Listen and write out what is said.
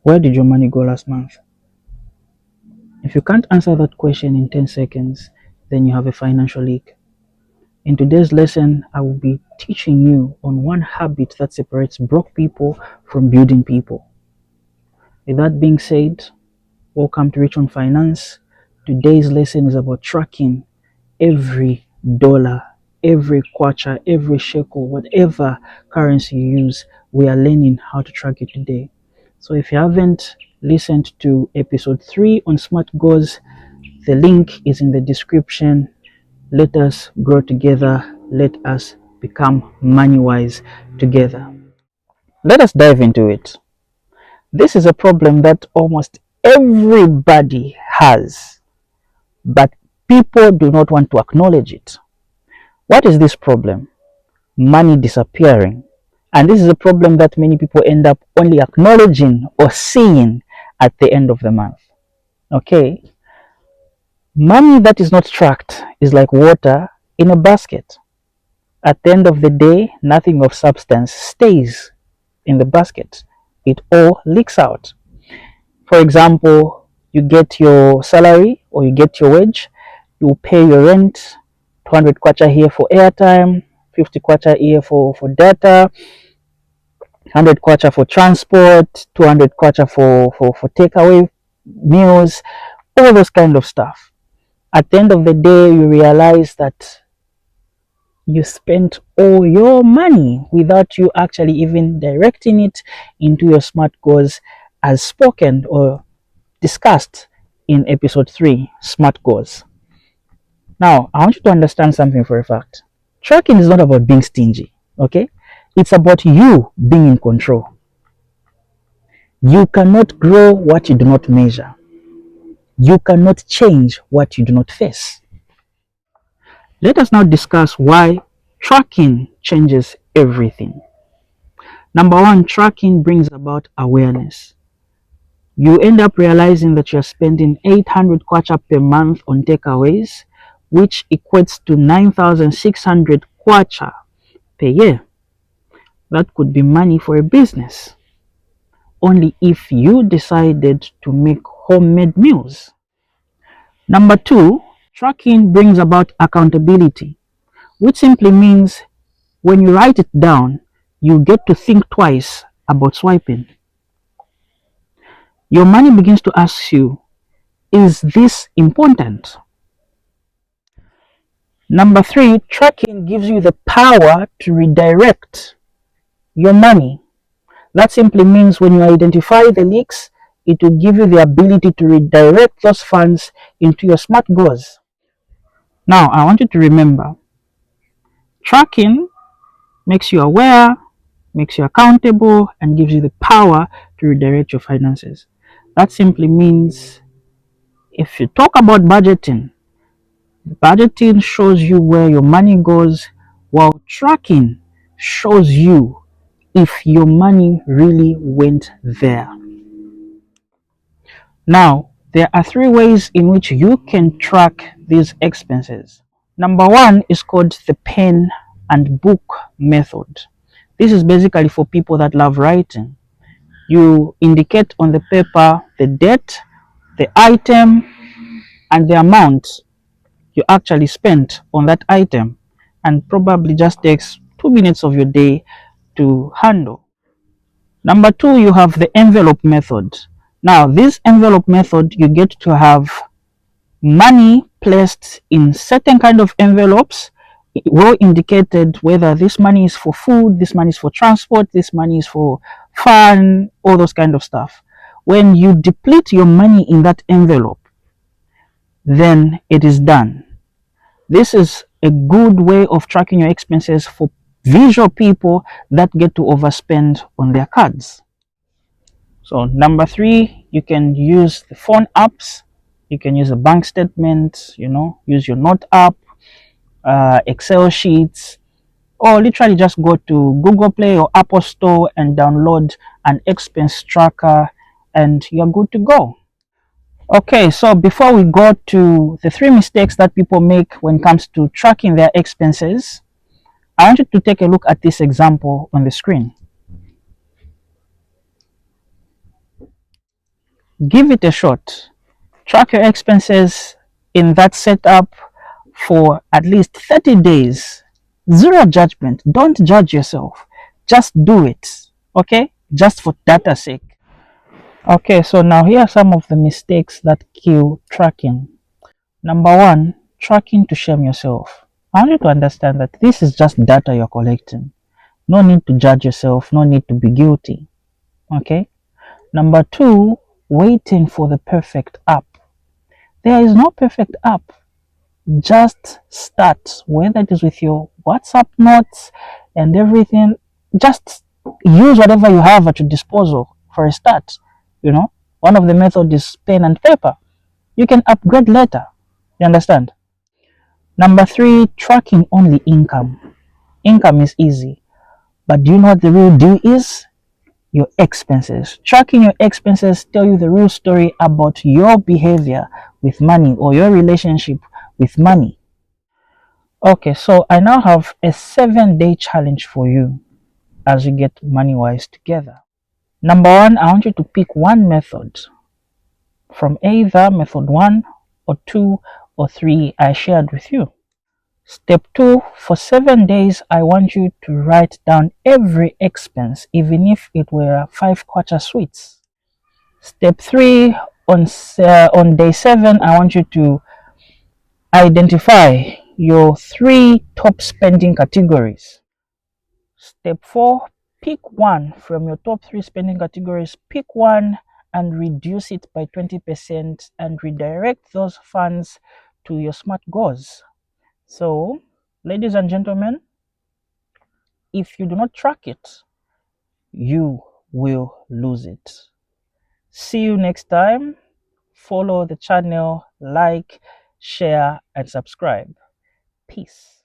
Where did your money go last month? If you can't answer that question in 10 seconds, then you have a financial leak. In today's lesson, I will be teaching you on one habit that separates broke people from building people. With that being said, welcome to Rich on Finance. Today's lesson is about tracking every dollar, every kwacha, every shekel, whatever currency you use. We are learning how to track it today. So if you haven't listened to episode 3 on smart goals, the link is in the description. Let us grow together. Let us become money wise together. Let us dive into it. This is a problem that almost everybody has, but people do not want to acknowledge it. What is this problem? Money disappearing. And this is a problem that many people end up only acknowledging or seeing at the end of the month. Okay? Money that is not tracked is like water in a basket. At the end of the day, nothing of substance stays in the basket. It all leaks out. For example, you get your salary or you get your wage, you pay your rent, 200 kwacha here for airtime, 50 kwacha here for data, 100 kwacha for transport, 200 kwacha for takeaway meals, all those kind of stuff. At the end of the day, you realize that you spent all your money without you actually even directing it into your smart goals as spoken or discussed in episode 3, smart goals. Now, I want you to understand something for a fact. Tracking is not about being stingy, okay? It's about you being in control. You cannot grow what you do not measure. You cannot change what you do not face. Let us now discuss why tracking changes everything. Number 1, tracking brings about awareness. You end up realizing that you're spending 800 kwacha per month on takeaways, which equates to 9,600 kwacha per year. That could be money for a business, only if you decided to make homemade meals. Number 2, tracking brings about accountability, which simply means when you write it down, you get to think twice about swiping. Your money begins to ask you, is this important? Number 3, tracking gives you the power to redirect your money. That simply means when you identify the leaks, it will give you the ability to redirect those funds into your smart goals. Now, I want you to remember, tracking makes you aware, makes you accountable, and gives you the power to redirect your finances. That simply means if you talk about budgeting, budgeting shows you where your money goes, while tracking shows you if your money really went there. Now, there are 3 ways in which you can track these expenses. Number 1 is called the pen and book method. This is basically for people that love writing. You indicate on the paper the date, the item, and the amount you actually spent on that item, and probably just takes 2 minutes of your day to handle. Number 2, you have the envelope method. Now, this envelope method, you get to have money placed in certain kind of envelopes, well indicated whether this money is for food, this money is for transport, this money is for fun, all those kind of stuff. When you deplete your money in that envelope, then it is done. This is a good way of tracking your expenses for visual people that get to overspend on their cards. So number 3, you can use the phone apps. You can use a bank statement, use your note app, Excel sheets, or literally just go to Google Play or Apple Store and download an expense tracker and you're good to go. Okay, so before we go to the 3 mistakes that people make when it comes to tracking their expenses, I want you to take a look at this example on the screen. Give it a shot. Track your expenses in that setup for at least 30 days. Zero judgment. Don't judge yourself. Just do it. Okay? Just for data's sake. Okay, so now here are some of the mistakes that kill tracking. Number one, tracking to shame yourself. I want you to understand that this is just data you're collecting. No need to judge yourself, no need to be guilty. Okay? Number two, waiting for the perfect app. There is no perfect app. Just start, whether it is with your WhatsApp notes and everything. Just use whatever you have at your disposal for a start. You know, one of the methods is pen and paper. You can upgrade later. You understand? Number three, tracking only income. Income is easy, but do you know what the real deal is? Your expenses. Tracking your expenses tell you the real story about your behavior with money or your relationship with money. Okay, so I now have a 7-day challenge for you as you get money wise together. Number one, I want you to pick one method from either method one or two or three I shared with you. Step two, for 7 days, I want you to write down every expense, even if it were 5 kwacha sweets. Step three, on day 7, I want you to identify your 3 top spending categories. Step 4, pick one from your top 3 spending categories, pick one and reduce it by 20% and redirect those funds to your smart goals. So, ladies and gentlemen, if you do not track it, you will lose it. See you next time. Follow the channel, like, share, and subscribe. Peace.